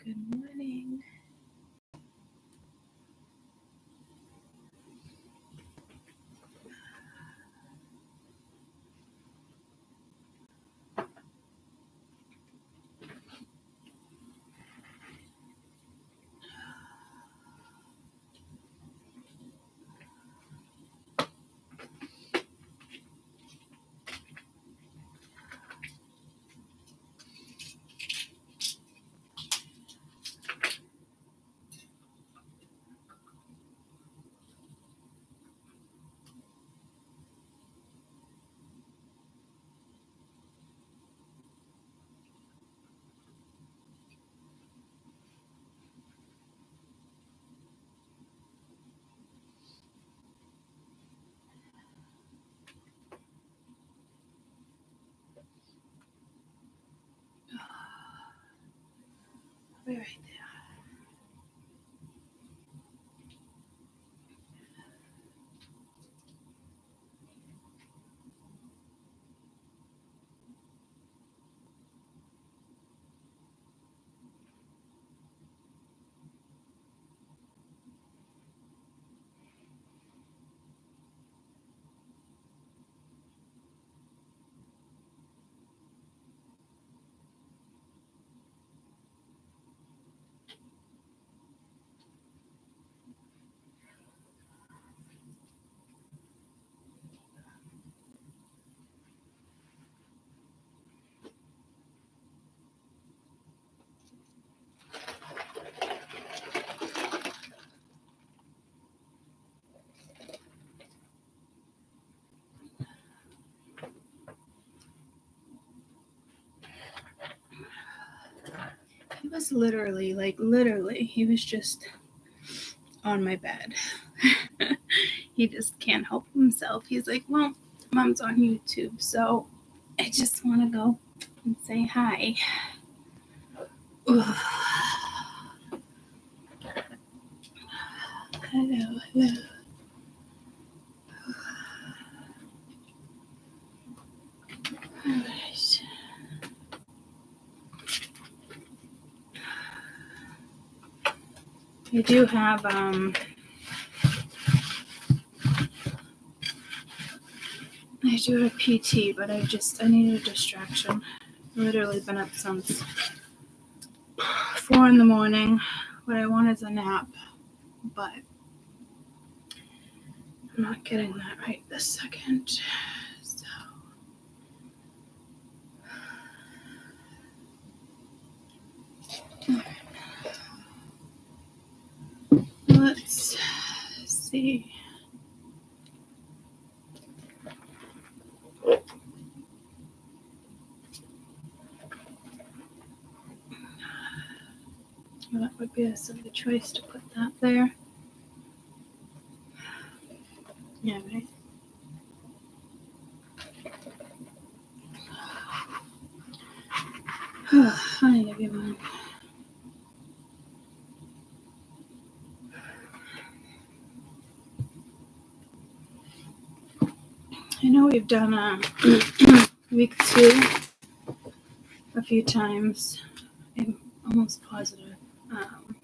Good morning. I'll be right there. He was literally, he was just on my bed. He just can't help himself. He's like, well, Mom's on YouTube, so I just want to go and say hi. Hello. All right. I do have PT, but I need a distraction. I've literally been up since 4 a.m. What I want is a nap, but I'm not getting that right this second. So let's see. Well, that would be a silly choice to put that there. Yeah, right. Hi, everyone. I know we've done week 2 a few times. I'm almost positive. I'm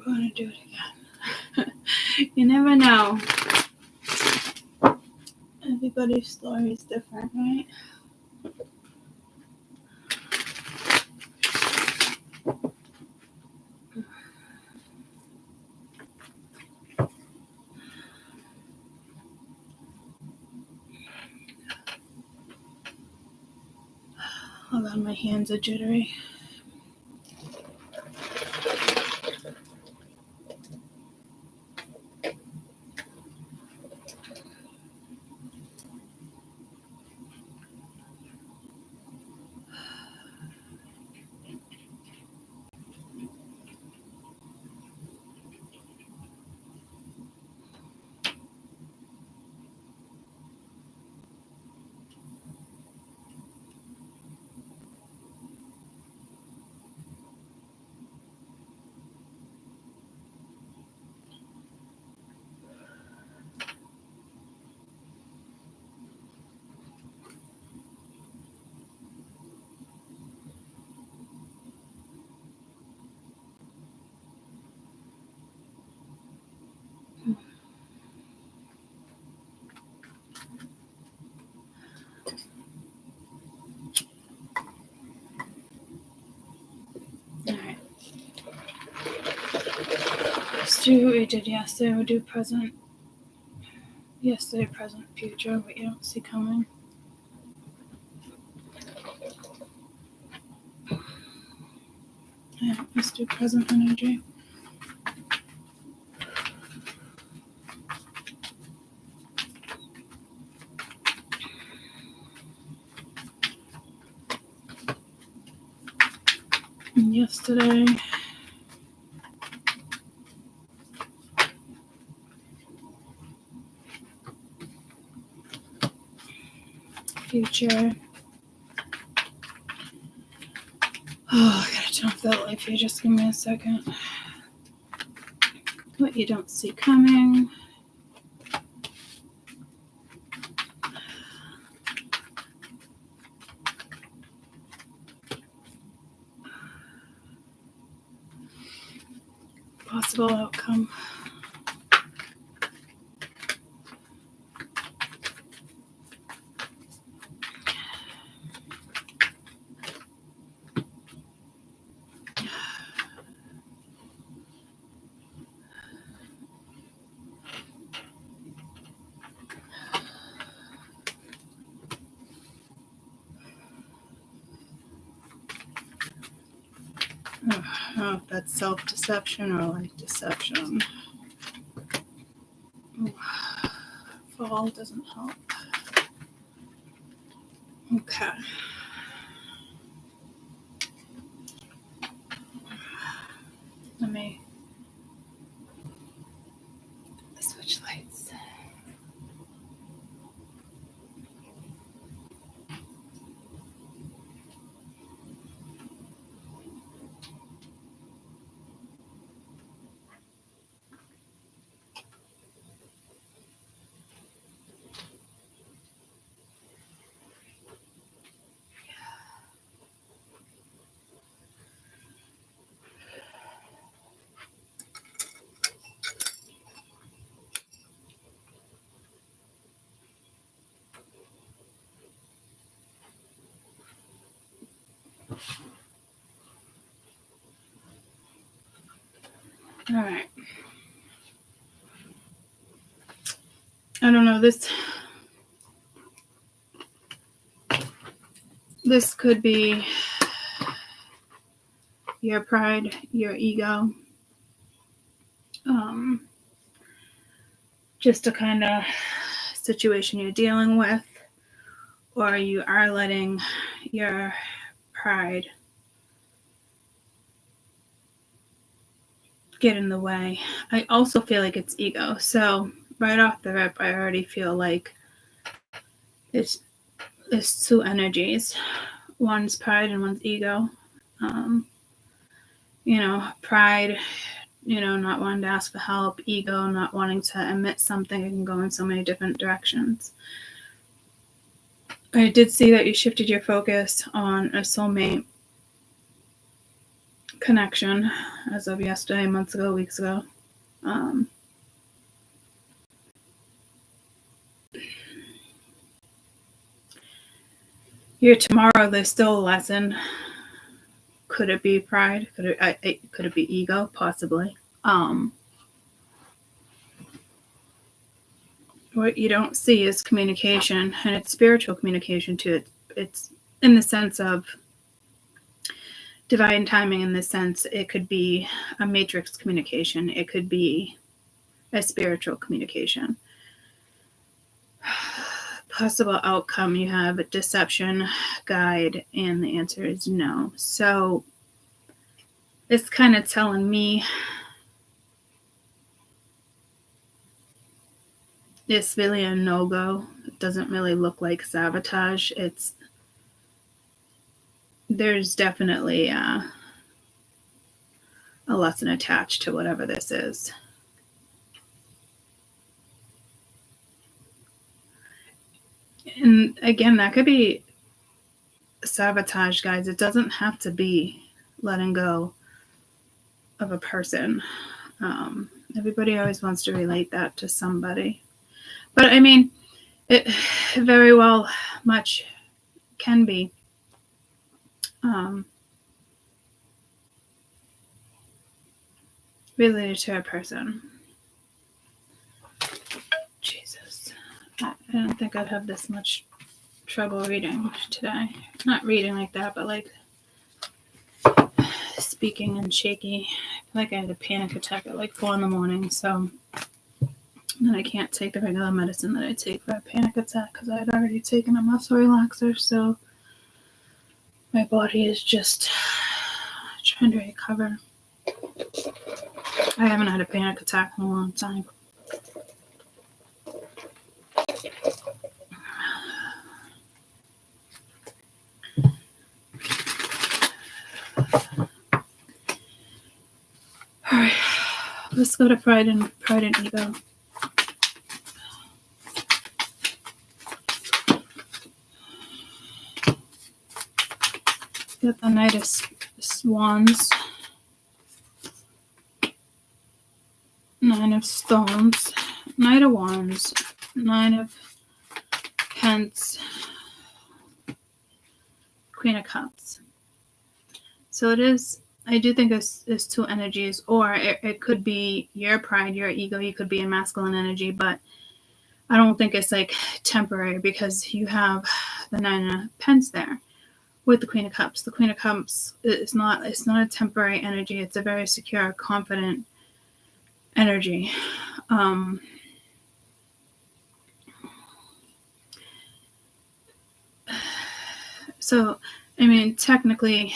going to do it again. You never know. Everybody's story is different, right? Hold on, my hands are jittery. do what we did yesterday. We'll do present. Yesterday, present, future, what you don't see coming. Yeah, let's do present energy. And yesterday, future. Oh, I gotta turn off that light here. Just give me a second. What you don't see coming. Possible outcome. I don't know if that's self-deception or like deception. Fall doesn't help. Okay. Let me switch lights. All right. I don't know, this could be your pride, your ego. Just a kind of situation you're dealing with, or you are letting your pride get in the way. I also feel like it's ego. So right off the rip, I already feel like it's two energies. One's pride and one's ego. Pride, not wanting to ask for help. Ego, not wanting to admit something. It can go in so many different directions. I did see that you shifted your focus on a soulmate connection as of yesterday, months ago, weeks ago. Your tomorrow, there's still a lesson. Could it be pride? Could it be ego? Possibly. What you don't see is communication, and it's spiritual communication too. It's in the sense of divine timing. In this sense, it could be a matrix communication. It could be a spiritual communication. Possible outcome, you have a deception, guide, and the answer is no. So it's kind of telling me it's really a no-go. It doesn't really look like sabotage. There's definitely a lesson attached to whatever this is. And again, that could be sabotage, guys. It doesn't have to be letting go of a person. Everybody always wants to relate that to somebody. But I mean, it very well much can be. related to a person. Jesus. I don't think I'd have this much trouble reading today. Not reading like that, but like speaking and shaky. I feel like I had a panic attack at like 4 a.m. So then I can't take the regular medicine that I take for a panic attack because I had already taken a muscle relaxer. So my body is just trying to recover. I haven't had a panic attack in a long time. All right, let's go to pride and ego. Got the Knight of Wands, Nine of Stones, Knight of Wands, Nine of Pence, Queen of Cups. So it is, I do think it's two energies, or it could be your pride, your ego. You could be in masculine energy, but I don't think it's like temporary because you have the Nine of Pence there with the Queen of Cups. The Queen of Cups is not a temporary energy. It's a very secure, confident energy. So, I mean, technically,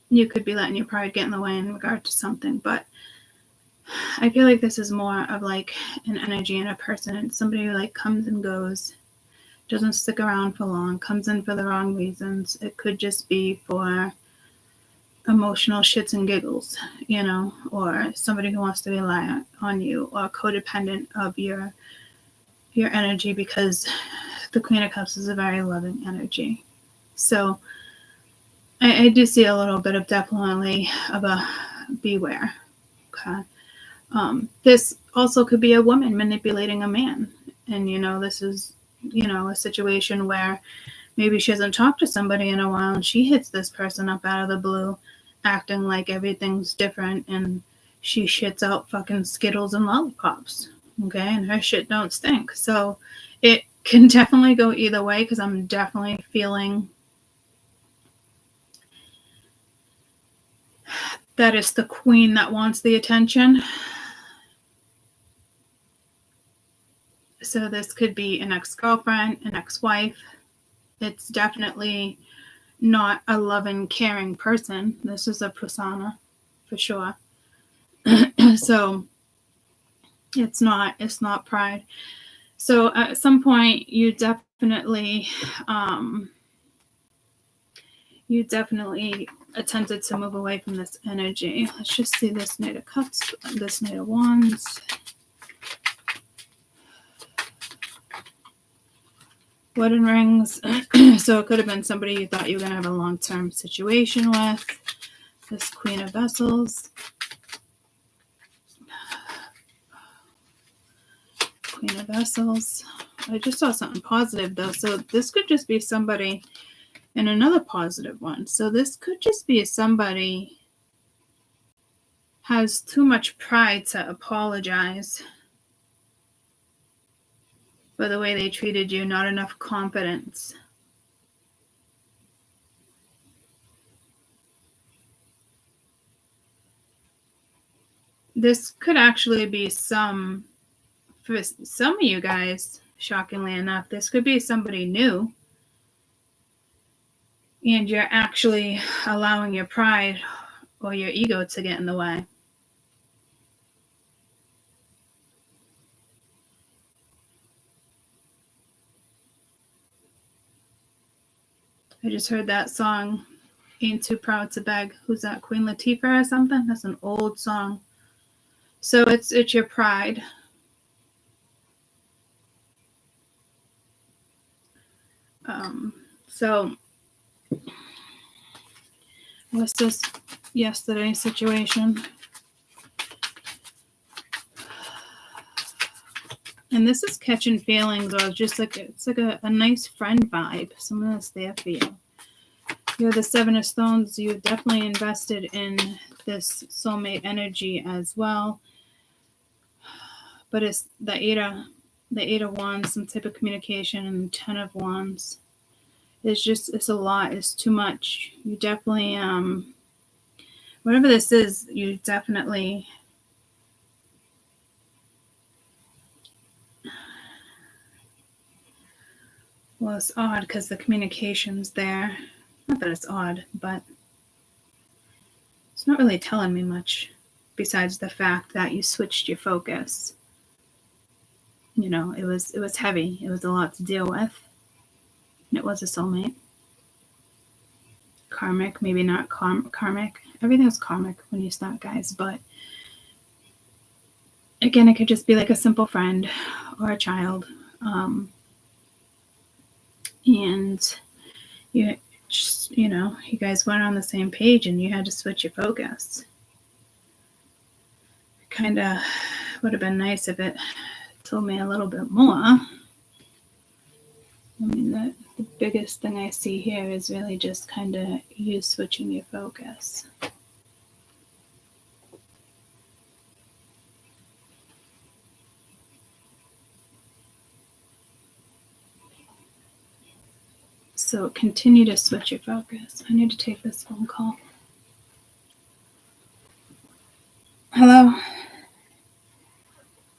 you could be letting your pride get in the way in regard to something, but I feel like this is more of like an energy in a person. It's somebody who like comes and goes, doesn't stick around for long, comes in for the wrong reasons. It could just be for emotional shits and giggles, you know, or somebody who wants to rely on you, or codependent of your energy, because the Queen of Cups is a very loving energy. So I do see a little bit of definitely of a beware. Okay. This also could be a woman manipulating a man. And, you know, this is, you know, a situation where maybe she hasn't talked to somebody in a while and she hits this person up out of the blue, acting like everything's different, and she shits out fucking Skittles and lollipops. Okay. And her shit don't stink. So it can definitely go either way, because I'm definitely feeling that it's the queen that wants the attention. So this could be an ex-girlfriend, an ex-wife. It's definitely not a loving, caring person. This is a persona for sure. So it's not pride. So at some point you definitely attempted to move away from this energy. Let's just see this Knight of Cups, this Knight of Wands. Wedding rings. So it could have been somebody you thought you were going to have a long-term situation with. This Queen of Vessels. Queen of Vessels. I just saw something positive though. So this could just be somebody, and another positive one. So this could just be somebody has too much pride to apologize for the way they treated you, not enough confidence. This could actually be for some of you guys, shockingly enough, this could be somebody new. And you're actually allowing your pride or your ego to get in the way. I just heard that song, Ain't Too Proud to Beg. Who's that, Queen Latifah or something? That's an old song. So it's your pride. So what's this yesterday's situation? And this is catching feelings, or just like it's like a nice friend vibe. Someone that's there for you. You're the Seven of Stones. You definitely invested in this soulmate energy as well. But it's the Eight of Wands, some type of communication, and 10 of Wands. It's a lot. It's too much. You definitely, whatever this is, you definitely, well, it's odd because the communication's there. Not that it's odd, but it's not really telling me much besides the fact that you switched your focus. You know, it was heavy. It was a lot to deal with. And it was a soulmate. Karmic, maybe not karmic. Everything's karmic when you start, guys. But again, it could just be like a simple friend or a child. And you just, you know, you guys weren't on the same page and you had to switch your focus. Kind of would have been nice if it told me a little bit more. I mean, the biggest thing I see here is really just kind of you switching your focus. So continue to switch your focus. I need to take this phone call. Hello?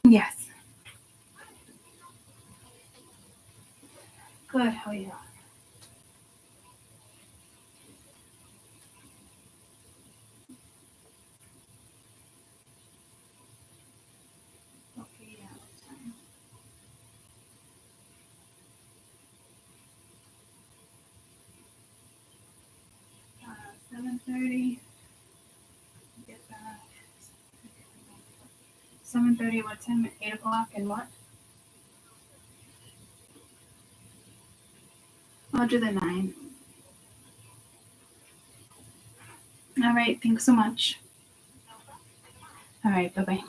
Yes. Good, how are you? Okay, yeah, that's fine. 7:30. Get back. 7:30, what time? 8 o'clock and what? I'll do the 9. All right, thanks so much. All right, bye-bye.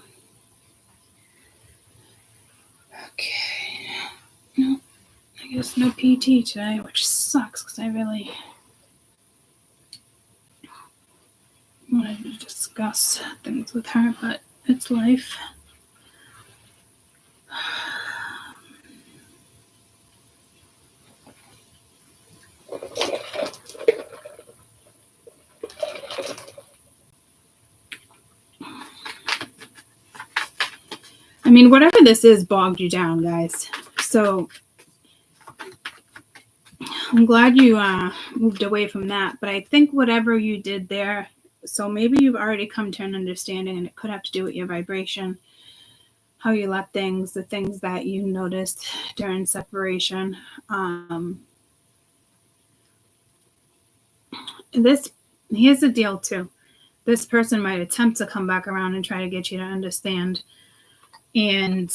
Okay. No, I guess no PT today, which sucks because I really wanted to discuss things with her, but it's life. I mean, whatever this is bogged you down, guys. So I'm glad you moved away from that. But I think whatever you did there, so maybe you've already come to an understanding, and it could have to do with your vibration, how you let things, the things that you noticed during separation. Here's the deal too. This person might attempt to come back around and try to get you to understand, and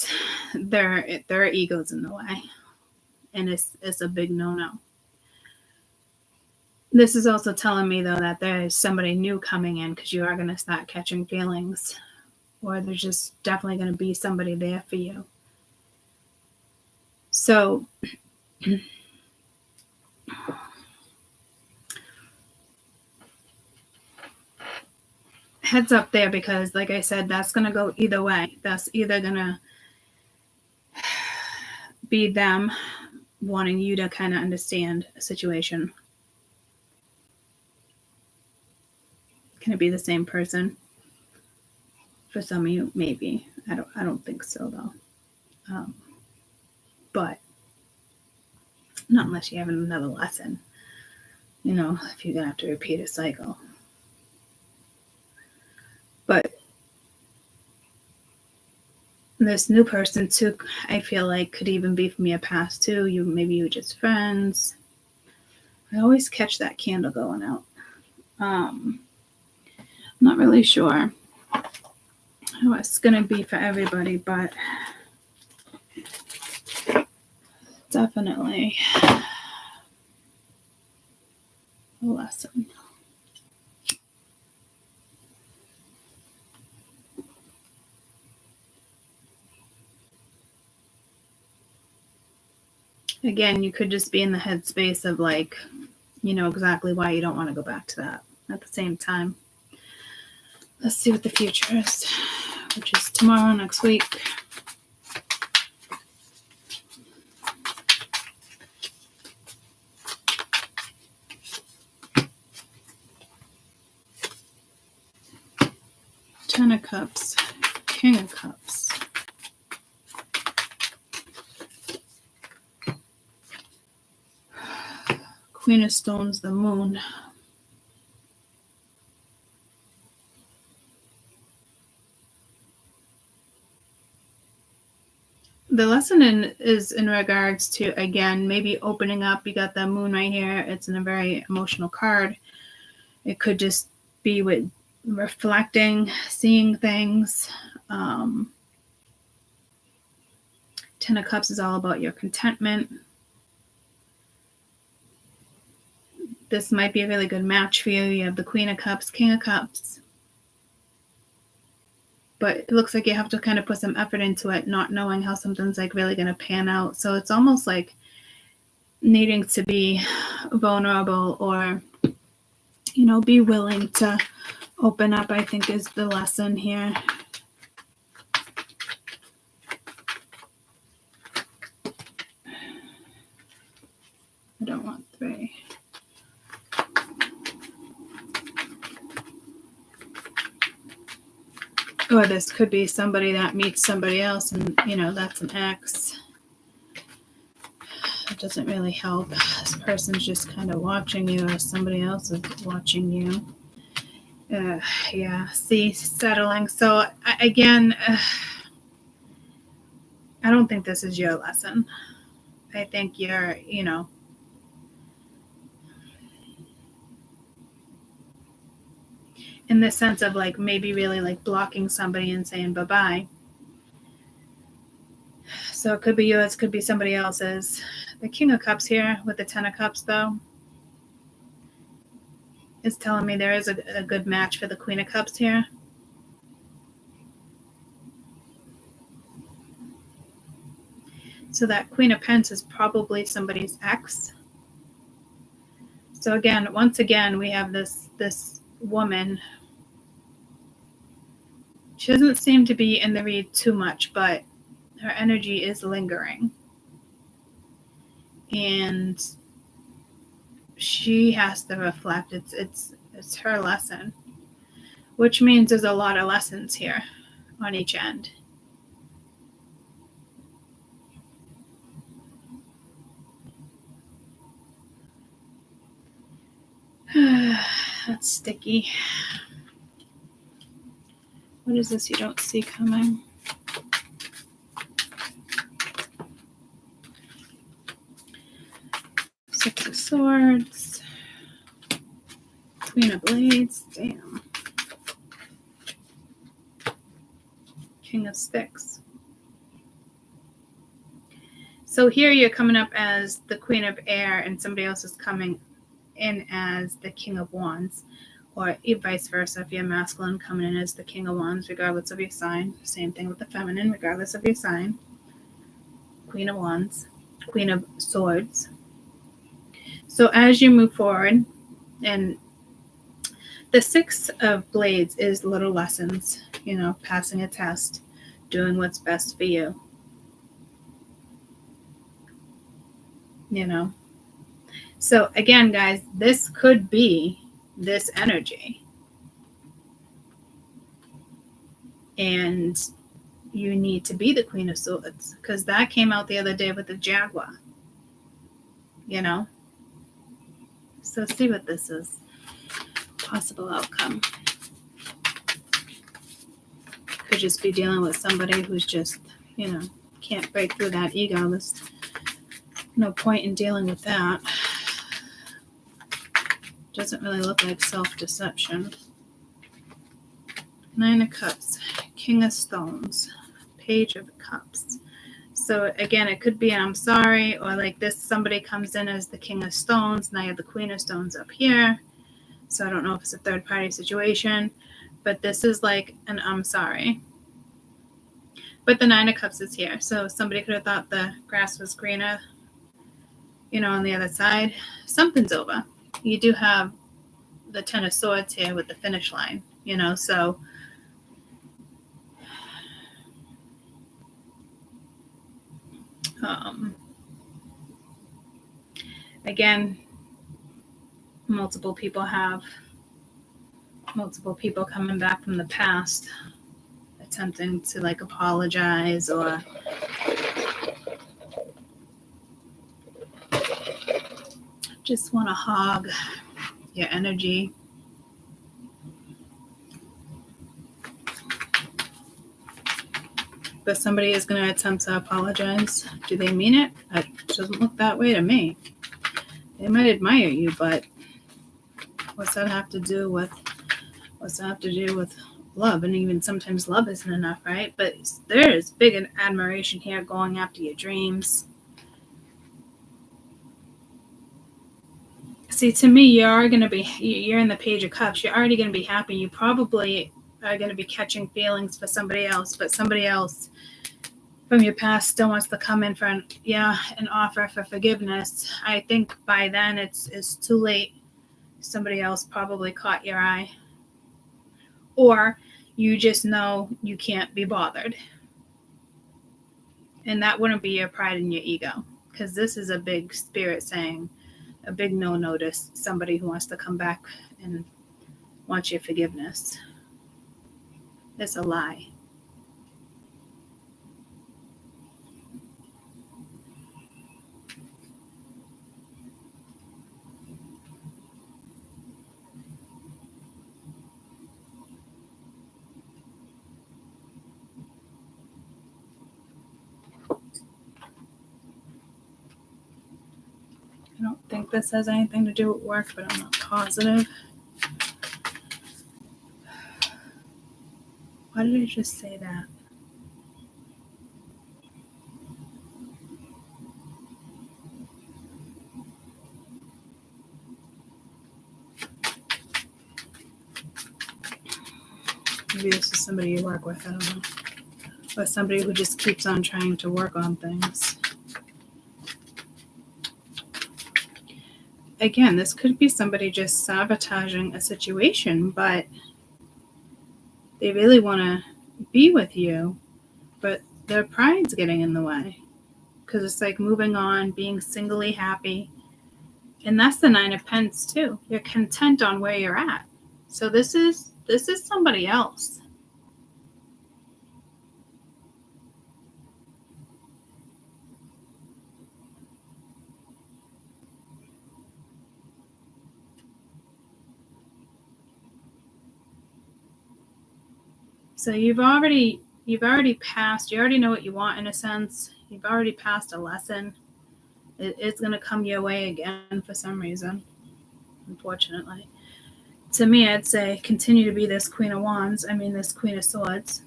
their ego's in the way, and it's a big no-no. This is also telling me though that there's somebody new coming in, because you are going to start catching feelings, or there's just definitely going to be somebody there for you. So heads up there, because like I said, that's going to go either way. That's either going to be them wanting you to kind of understand a situation. Can it be the same person? For some of you, maybe. I don't think so though. But not unless you have another lesson. You know, if you're gonna have to repeat a cycle. But this new person too, I feel like could even be from your past too. Maybe you were just friends. I always catch that candle going out. I'm not really sure how it's gonna be for everybody, but definitely a lesson. Again, you could just be in the headspace of like, you know exactly why you don't want to go back to that. At the same time, let's see what the future is, which is tomorrow, next week. Ten of Cups, King of Cups. Queen of Stones, the Moon. The lesson is in regards to, again, maybe opening up. You got the Moon right here. It's in a very emotional card. It could just be with reflecting, seeing things. Ten of Cups is all about your contentment. This might be a really good match for you. You have the Queen of Cups, King of Cups. But it looks like you have to kind of put some effort into it, not knowing how something's like really going to pan out. So it's almost like needing to be vulnerable or, you know, be willing to open up, I think, is the lesson here. I don't want 3. Or this could be somebody that meets somebody else and, you know, that's an ex. It doesn't really help. This person's just kind of watching you or somebody else is watching you. Yeah, see, settling. So, again, I don't think this is your lesson. I think you're, you know, in the sense of like maybe really like blocking somebody and saying bye-bye. So it could be yours, could be somebody else's. The King of Cups here with the Ten of Cups, though, is telling me there is a good match for the Queen of Cups here. So that Queen of Pentacles is probably somebody's ex. So again, once again, we have this woman. She doesn't seem to be in the read too much, but her energy is lingering. And she has to reflect. It's her lesson, which means there's a lot of lessons here on each end. That's sticky. What is this you don't see coming? Six of Swords. Queen of Blades. Damn. King of Sticks. So here you're coming up as the Queen of Air and somebody else is coming in as the King of Wands, or vice versa. If you're masculine, coming in as the King of Wands, regardless of your sign. Same thing with the feminine, regardless of your sign. Queen of Wands, Queen of Swords. So as you move forward, and the Six of Blades is little lessons, you know, passing a test, doing what's best for you. You know. So again, guys, this could be this energy. And you need to be the Queen of Swords, because that came out the other day with the Jaguar. You know? So see what this is. Possible outcome. Could just be dealing with somebody who's just, you know, can't break through that ego. There's no point in dealing with that. Doesn't really look like self-deception. Nine of Cups, King of Stones, Page of Cups. So again, it could be an I'm sorry, or like this, somebody comes in as the King of Stones. Now you have the Queen of Stones up here. So I don't know if it's a third party situation, but this is like an I'm sorry. But the Nine of Cups is here. So somebody could have thought the grass was greener, you know, on the other side. Something's over. you do have the Ten of Swords here with the finish line, you know, so again, multiple people coming back from the past, attempting to like apologize or just want to hog your energy. But somebody is going to attempt to apologize. Do they mean it? It doesn't look that way to me. They might admire you, but what's that have to do with love? And even sometimes love isn't enough, right? But there is big admiration here, going after your dreams. See, to me, you're in the Page of Cups. You're already going to be happy. You probably are going to be catching feelings for somebody else, but somebody else from your past still wants to come in for an offer for forgiveness. I think by then it's too late. Somebody else probably caught your eye. Or you just know you can't be bothered. And that wouldn't be your pride and your ego, because this is a big spirit saying, a big no-notice, somebody who wants to come back and wants your forgiveness. It's a lie. I don't think this has anything to do with work, but I'm not positive. Why did I just say that? Maybe this is somebody you work with, I don't know. Or somebody who just keeps on trying to work on things. Again, this could be somebody just sabotaging a situation, but they really want to be with you, but their pride's getting in the way. Because it's like moving on, being singly happy. And that's the Nine of Pentacles too. You're content on where you're at. So this is somebody else. So you've already passed. You already know what you want, in a sense. You've already passed a lesson. It's going to come your way again for some reason, unfortunately. To me, I'd say continue to be this Queen of Wands. This Queen of Swords.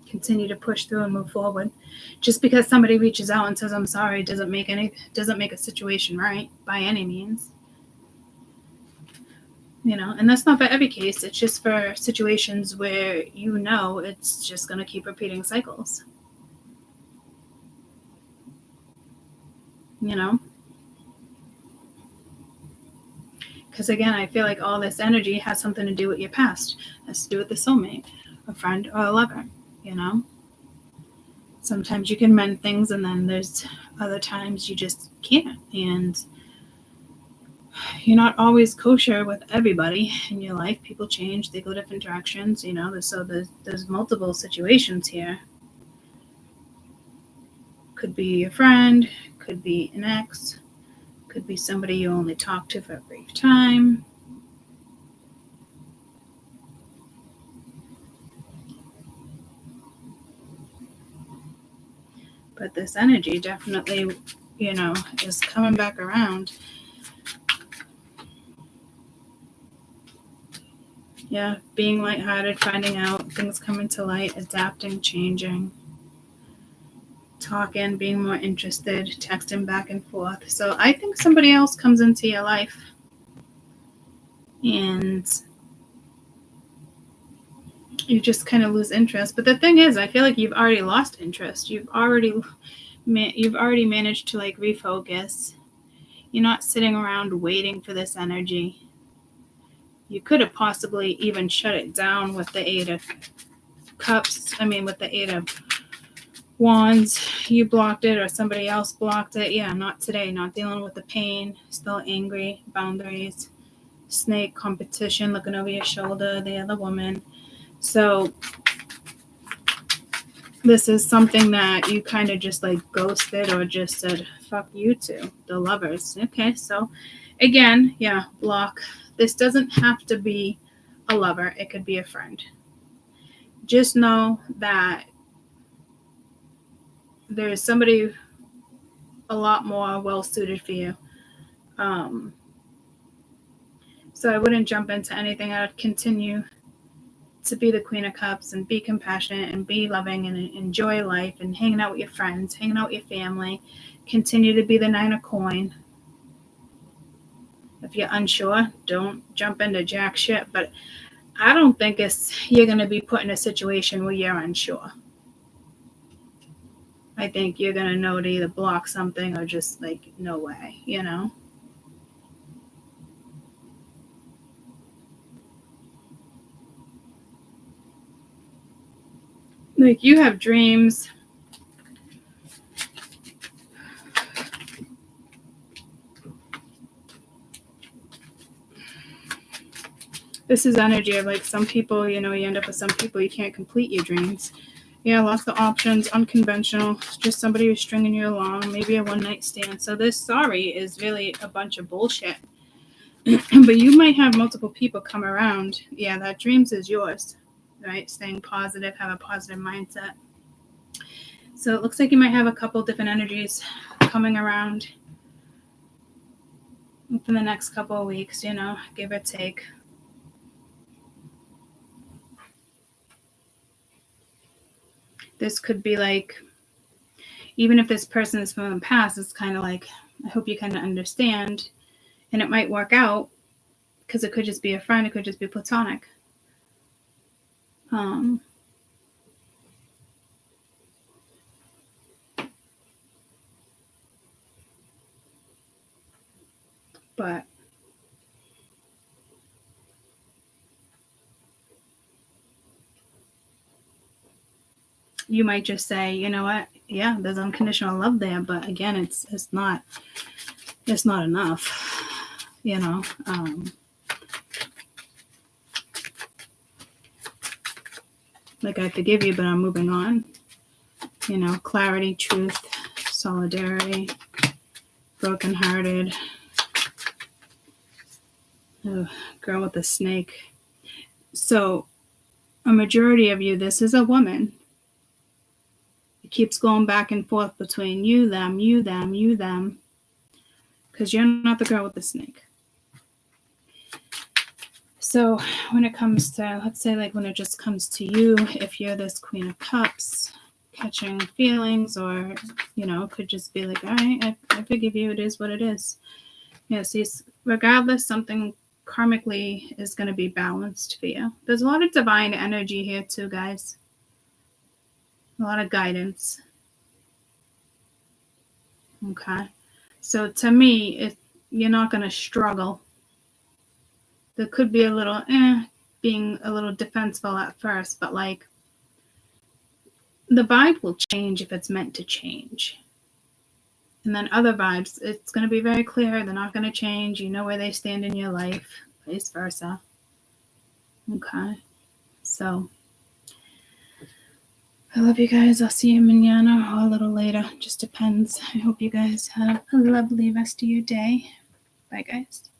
Continue to push through and move forward. Just because somebody reaches out and says, I'm sorry, doesn't make a situation right by any means. And that's not for every case. It's just for situations where it's just going to keep repeating cycles. Because again, I feel like all this energy has something to do with your past. It has to do with the soulmate, a friend, or a lover, Sometimes you can mend things, and then there's other times you just can't. And you're not always kosher with everybody in your life. People change. They go different directions, So there's multiple situations here. Could be a friend. Could be an ex. Could be somebody you only talk to for a brief time. But this energy definitely, is coming back around. Yeah, being lighthearted, finding out, things coming to light, adapting, changing, talking, being more interested, texting back and forth. So I think somebody else comes into your life and you just kind of lose interest. But the thing is, I feel like you've already lost interest. You've already managed to refocus. You're not sitting around waiting for this energy. You could have possibly even shut it down with the Eight of Cups. With the Eight of Wands. You blocked it or somebody else blocked it. Yeah, not today. Not dealing with the pain. Still angry. Boundaries. Snake, competition, looking over your shoulder, the other woman. So this is something that you kind of just like ghosted or just said, fuck you two, the Lovers. Okay, so again, yeah, block. This doesn't have to be a lover. It could be a friend. Just know that there's somebody a lot more well-suited for you. So I wouldn't jump into anything. I would continue to be the Queen of Cups and be compassionate and be loving and enjoy life and hanging out with your friends, hanging out with your family. Continue to be the Nine of Coin. If you're unsure, don't jump into jack shit. But I don't think you're going to be put in a situation where you're unsure. I think you're going to know to either block something or just like, no way, you know? Like you have dreams. This is energy of like some people, you end up with some people you can't complete your dreams. Yeah, lots of options, unconventional, just somebody who's stringing you along, maybe a one-night stand. So this sorry is really a bunch of bullshit. But you might have multiple people come around. Yeah, that dreams is yours, right? Staying positive, have a positive mindset. So it looks like you might have a couple different energies coming around within the next couple of weeks, give or take. This could be like, even if this person is from the past, it's kind of like, I hope you kind of understand. And it might work out because it could just be a friend. It could just be platonic. But you might just say, you know what? Yeah, there's unconditional love there, but again, it's not enough. Like I forgive you, but I'm moving on. Clarity, truth, solidarity, brokenhearted. Oh, girl with a snake. So a majority of you, this is a woman. It keeps going back and forth between you, them, you, them, you, them. Because you're not the girl with the snake. So when it comes to, let's say like when it just comes to you, if you're this Queen of Cups, catching feelings or, could just be like, all right, I forgive you. It is what it is. Yeah, see, regardless, something karmically is going to be balanced for you. There's a lot of divine energy here too, guys. A lot of guidance. Okay. So to me, you're not going to struggle. There could be a little, being a little defensible at first, but like the vibe will change if it's meant to change. And then other vibes, it's going to be very clear. They're not going to change. You know where they stand in your life, vice versa. Okay. So I love you guys. I'll see you mañana or a little later. Just depends. I hope you guys have a lovely rest of your day. Bye, guys.